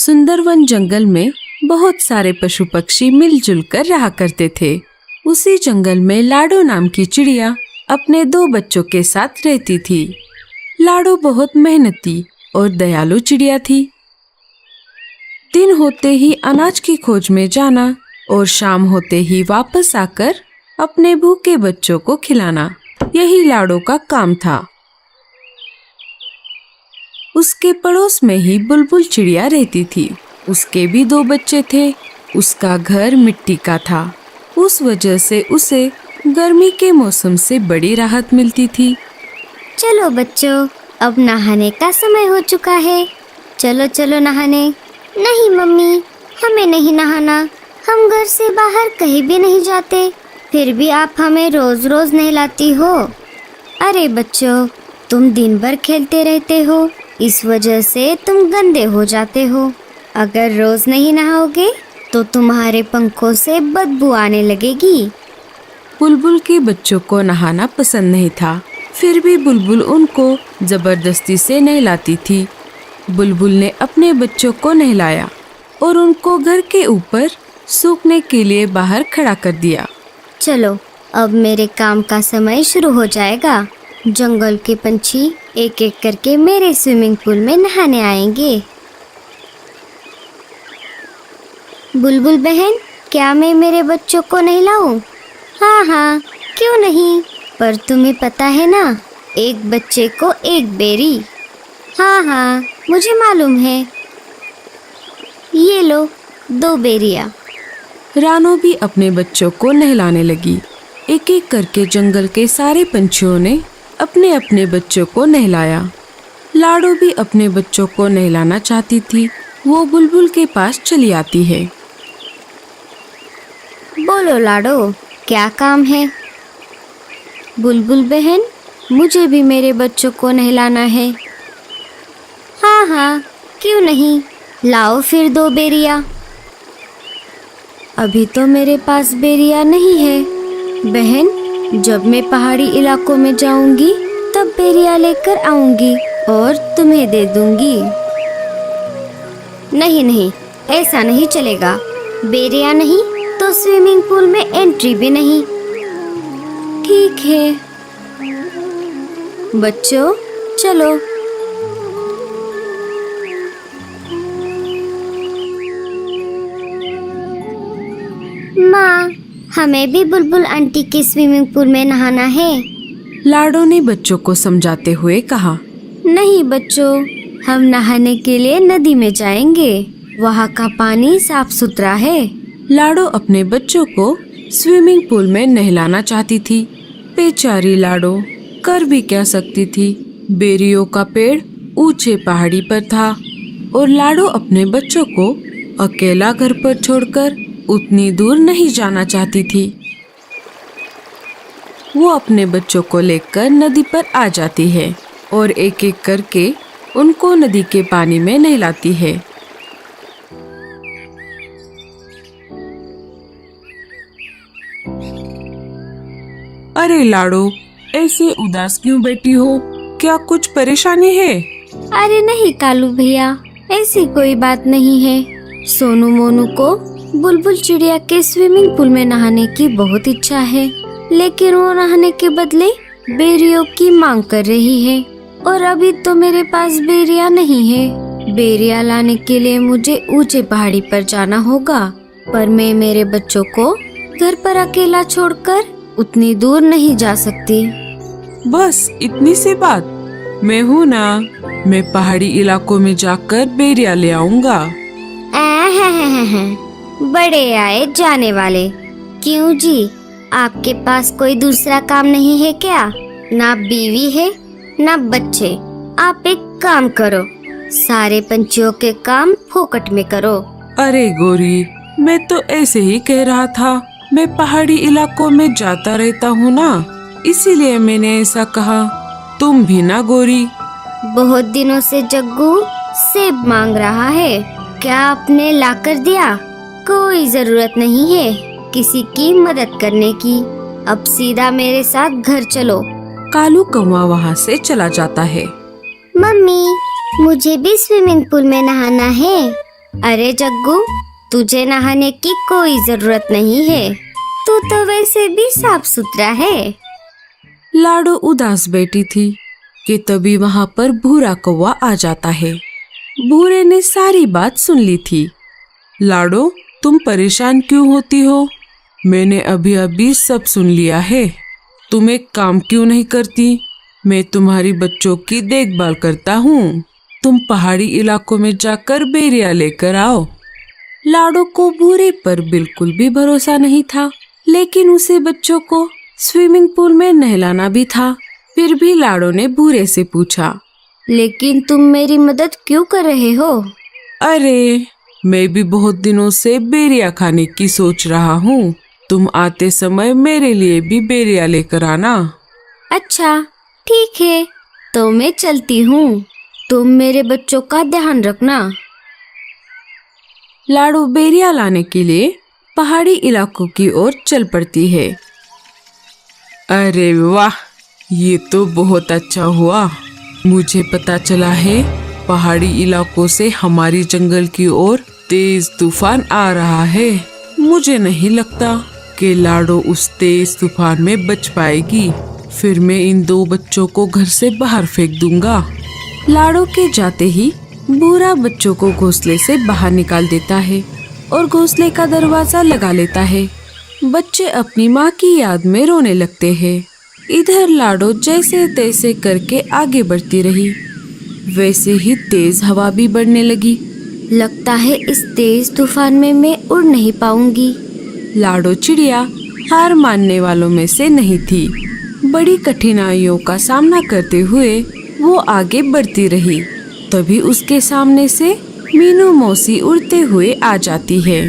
सुंदरवन जंगल में बहुत सारे पशु पक्षी मिलजुल कर रहा करते थे। उसी जंगल में लाडो नाम की चिड़िया अपने 2 बच्चों के साथ रहती थी। लाडो बहुत मेहनती और दयालु चिड़िया थी। दिन होते ही अनाज की खोज में जाना और शाम होते ही वापस आकर अपने भूखे बच्चों को खिलाना, यही लाडो का काम था। उसके पड़ोस में ही बुलबुल चिड़िया रहती थी। उसके भी 2 बच्चे थे। उसका घर मिट्टी का था, उस वजह से उसे गर्मी के मौसम से बड़ी राहत मिलती थी। चलो बच्चों, अब नहाने का समय हो चुका है। चलो चलो नहाने। नहीं मम्मी, हमें नहीं नहाना। हम घर से बाहर कहीं भी नहीं जाते, फिर भी आप हमें रोज रोज नहलाती हो। अरे बच्चों, तुम दिन भर खेलते रहते हो, इस वजह से तुम गंदे हो जाते हो। अगर रोज नहीं नहाओगे तो तुम्हारे पंखों से बदबू आने लगेगी। बुलबुल के बच्चों को नहाना पसंद नहीं था, फिर भी बुलबुल उनको जबरदस्ती से नहलाती थी। बुलबुल ने अपने बच्चों को नहलाया और उनको घर के ऊपर सूखने के लिए बाहर खड़ा कर दिया। चलो, अब मेरे काम का समय शुरू हो जाएगा। जंगल के पंछी एक एक करके मेरे स्विमिंग पूल में नहाने आएंगे। बुलबुल बहन, क्या मैं मेरे बच्चों को नहलाऊं? हाँ हाँ, क्यों नहीं, पर तुम्हें पता है ना, एक बच्चे को एक बेरी। हाँ हाँ, मुझे मालूम है। ये लो 2 बेरियां। रानो भी अपने बच्चों को नहलाने लगी। एक एक करके जंगल के सारे पंछियों ने अपने अपने बच्चों को नहलाया। लाडो भी अपने बच्चों को नहलाना चाहती थी। वो बुलबुल के पास चली आती है। बोलो लाडो, क्या काम है? बुलबुल बहन, मुझे भी मेरे बच्चों को नहलाना है। हाँ हाँ, क्यों नहीं, लाओ फिर 2 बेरियां। अभी तो मेरे पास बेरिया नहीं है बहन, जब मैं पहाड़ी इलाकों में जाऊंगी तब बेरिया लेकर आऊंगी और तुम्हें दे दूंगी। नहीं नहीं, ऐसा नहीं चलेगा। बेरिया नहीं तो स्विमिंग पूल में एंट्री भी नहीं। ठीक है बच्चों, चलो। माँ, हमें भी बुलबुल आंटी के स्विमिंग पूल में नहाना है। लाडो ने बच्चों को समझाते हुए कहा। नहीं बच्चों, हम नहाने के लिए नदी में जाएंगे, वहाँ का पानी साफ सुथरा है। लाडो अपने बच्चों को स्विमिंग पूल में नहलाना चाहती थी। बेचारी लाडो कर भी क्या सकती थी। बेरियों का पेड़ ऊंचे पहाड़ी पर था और लाडो अपने बच्चों को अकेला घर पर छोड़कर उतनी दूर नहीं जाना चाहती थी। वो अपने बच्चों को लेकर नदी पर आ जाती है और एक एक करके उनको नदी के पानी में नहलाती है। अरे लाडो, ऐसे उदास क्यों बैठी हो? क्या कुछ परेशानी है? अरे नहीं कालू भैया, ऐसी कोई बात नहीं है। सोनू मोनू को बुलबुल चिड़िया के स्विमिंग पूल में नहाने की बहुत इच्छा है, लेकिन वो नहाने के बदले बेरियों की मांग कर रही है और अभी तो मेरे पास बेरिया नहीं है। बेरिया लाने के लिए मुझे ऊंचे पहाड़ी पर जाना होगा, पर मैं मेरे बच्चों को घर पर अकेला छोड़कर उतनी दूर नहीं जा सकती। बस इतनी सी बात? मैं हूँ ना, मैं पहाड़ी इलाकों में जाकर बेरिया ले आऊंगा। बड़े आए जाने वाले। क्यों जी, आपके पास कोई दूसरा काम नहीं है क्या? ना बीवी है ना बच्चे। आप एक काम करो, सारे पंछियों के काम फोकट में करो। अरे गोरी, मैं तो ऐसे ही कह रहा था। मैं पहाड़ी इलाकों में जाता रहता हूँ ना, इसीलिए मैंने ऐसा कहा। तुम भी ना गोरी। बहुत दिनों से जग्गू सेब मांग रहा है, क्या आपने लाकर दिया? कोई जरूरत नहीं है किसी की मदद करने की। अब सीधा मेरे साथ घर चलो। कालू कौवा वहाँ से चला जाता है। मम्मी, मुझे भी स्विमिंग पूल में नहाना है। अरे जग्गू, तुझे नहाने की कोई जरूरत नहीं है, तू तो वैसे भी साफ सुथरा है। लाडो उदास बैठी थी कि तभी वहाँ पर भूरा कौवा आ जाता है। भूरे ने सारी बात सुन ली थी। लाडो, तुम परेशान क्यों होती हो? मैंने अभी अभी सब सुन लिया है। तुम एक काम क्यों नहीं करती? मैं तुम्हारी बच्चों की देखभाल करता हूँ। तुम पहाड़ी इलाकों में जाकर बेरिया लेकर आओ। लाडो को भूरे पर बिल्कुल भी भरोसा नहीं था, लेकिन उसे बच्चों को स्विमिंग पूल में नहलाना भी था। फिर भी लाडो ने भूरे से पूछा, लेकिन तुम मेरी मदद क्यों कर रहे हो? अरे, मैं भी बहुत दिनों से बेरिया खाने की सोच रहा हूँ। तुम आते समय मेरे लिए भी बेरिया लेकर आना। अच्छा, ठीक है, तो मैं चलती हूँ। तुम मेरे बच्चों का ध्यान रखना। लाडो बेरिया लाने के लिए पहाड़ी इलाकों की ओर चल पड़ती है। अरे वाह, ये तो बहुत अच्छा हुआ। मुझे पता चला है पहाड़ी इलाकों से हमारी जंगल की ओर तेज तूफान आ रहा है। मुझे नहीं लगता कि लाडो उस तेज तूफान में बच पाएगी। फिर मैं इन दो बच्चों को घर से बाहर फेंक दूंगा। लाडो के जाते ही भूरा बच्चों को घोंसले से बाहर निकाल देता है और घोंसले का दरवाजा लगा लेता है। बच्चे अपनी माँ की याद में रोने लगते हैं। इधर लाडो जैसे तैसे करके आगे बढ़ती रही। वैसे ही तेज हवा भी बढ़ने लगी। लगता है इस तेज तूफान में मैं उड़ नहीं पाऊंगी। लाडो चिड़िया हार मानने वालों में से नहीं थी। बड़ी कठिनाइयों का सामना करते हुए वो आगे बढ़ती रही। तभी उसके सामने से मीनू मौसी उड़ते हुए आ जाती है।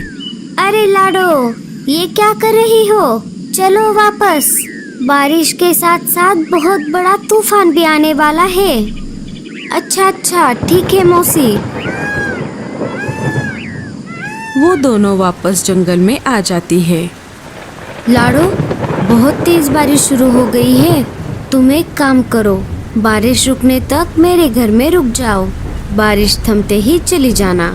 अरे लाडो, ये क्या कर रही हो? चलो वापस। बारिश के साथ साथ बहुत बड़ा तूफान भी आने वाला है। अच्छा, ठीक है मौसी। वो दोनों वापस जंगल में आ जाती है। लाडो, बहुत तेज बारिश शुरू हो गई है। तुम एक काम करो, बारिश रुकने तक मेरे घर में रुक जाओ। बारिश थमते ही चली जाना।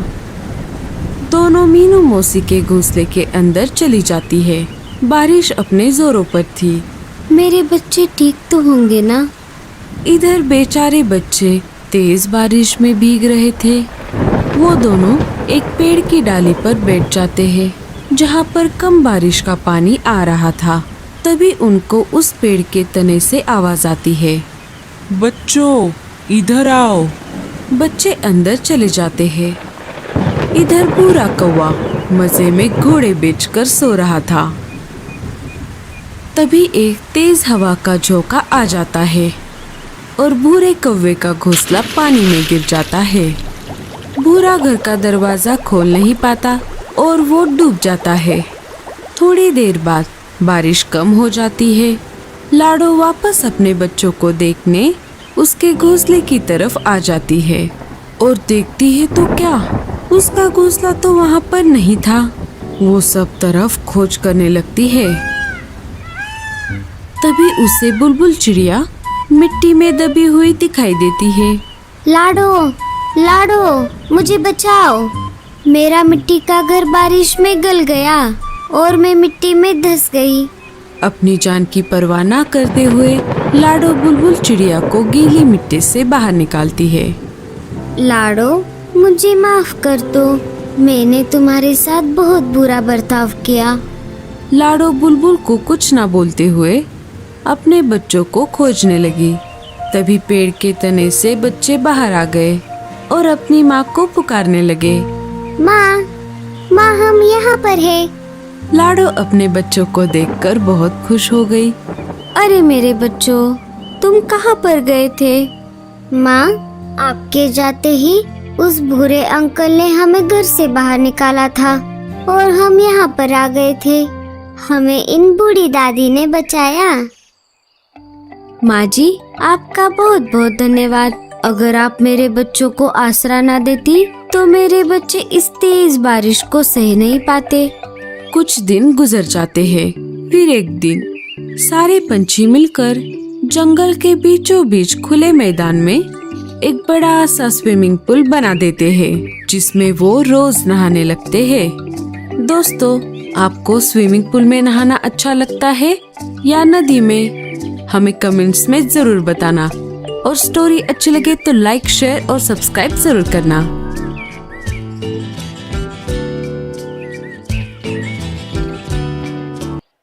दोनों मीनू मौसी के घोंसले के अंदर चली जाती है। बारिश अपने जोरों पर थी। मेरे बच्चे ठीक तो होंगे ना? इधर बेचारे बच्चे तेज बारिश में भीग रहे थे। वो दोनों एक पेड़ की डाली पर बैठ जाते हैं, जहाँ पर कम बारिश का पानी आ रहा था। तभी उनको उस पेड़ के तने से आवाज आती है, बच्चों इधर आओ। बच्चे अंदर चले जाते हैं। इधर भूरा कौवा मजे में घोड़े बेचकर सो रहा था। तभी एक तेज हवा का झोंका आ जाता है और भूरे कौवे का घोंसला पानी में गिर जाता है। भूरा घर का दरवाजा खोल नहीं पाता और वो डूब जाता है। थोड़ी देर बाद बारिश कम हो जाती है। लाडो वापस अपने बच्चों को देखने उसके घोंसले की तरफ आ जाती है और देखती है तो क्या, उसका घोंसला तो वहाँ पर नहीं था। वो सब तरफ खोज करने लगती है। तभी उसे बुलबुल चिड़िया मिट्टी में दबी हुई दिखाई देती है। लाडो, मुझे बचाओ। मेरा मिट्टी का घर बारिश में गल गया और मैं मिट्टी में धंस गई। अपनी जान की परवाह न करते हुए लाडो बुलबुल चिड़िया को गीली मिट्टी से बाहर निकालती है। लाडो, मुझे माफ कर दो। मैंने तुम्हारे साथ बहुत बुरा बर्ताव किया। लाडो बुलबुल को कुछ न बोलते हुए अपने बच्चों को खोजने लगी। तभी पेड़ के तने से बच्चे बाहर आ गए और अपनी माँ को पुकारने लगे, माँ, हम यहाँ पर हैं। लाडो अपने बच्चों को देखकर बहुत खुश हो गई। अरे मेरे बच्चों, तुम कहाँ पर गए थे? माँ, आपके जाते ही उस भूरे अंकल ने हमें घर से बाहर निकाला था और हम यहाँ पर आ गए थे। हमें इन बूढ़ी दादी ने बचाया। माँ जी, आपका बहुत बहुत धन्यवाद। अगर आप मेरे बच्चों को आसरा ना देती तो मेरे बच्चे इस तेज बारिश को सह नहीं पाते। कुछ दिन गुजर जाते हैं। फिर एक दिन सारे पंछी मिलकर जंगल के बीचों बीच खुले मैदान में एक बड़ा सा स्विमिंग पूल बना देते हैं जिसमें वो रोज नहाने लगते हैं। दोस्तों, आपको स्विमिंग पूल में नहाना अच्छा लगता है या नदी में? हमें कमेंट्स में जरूर बताना। और स्टोरी अच्छी लगे तो लाइक, शेयर और सब्सक्राइब जरूर करना।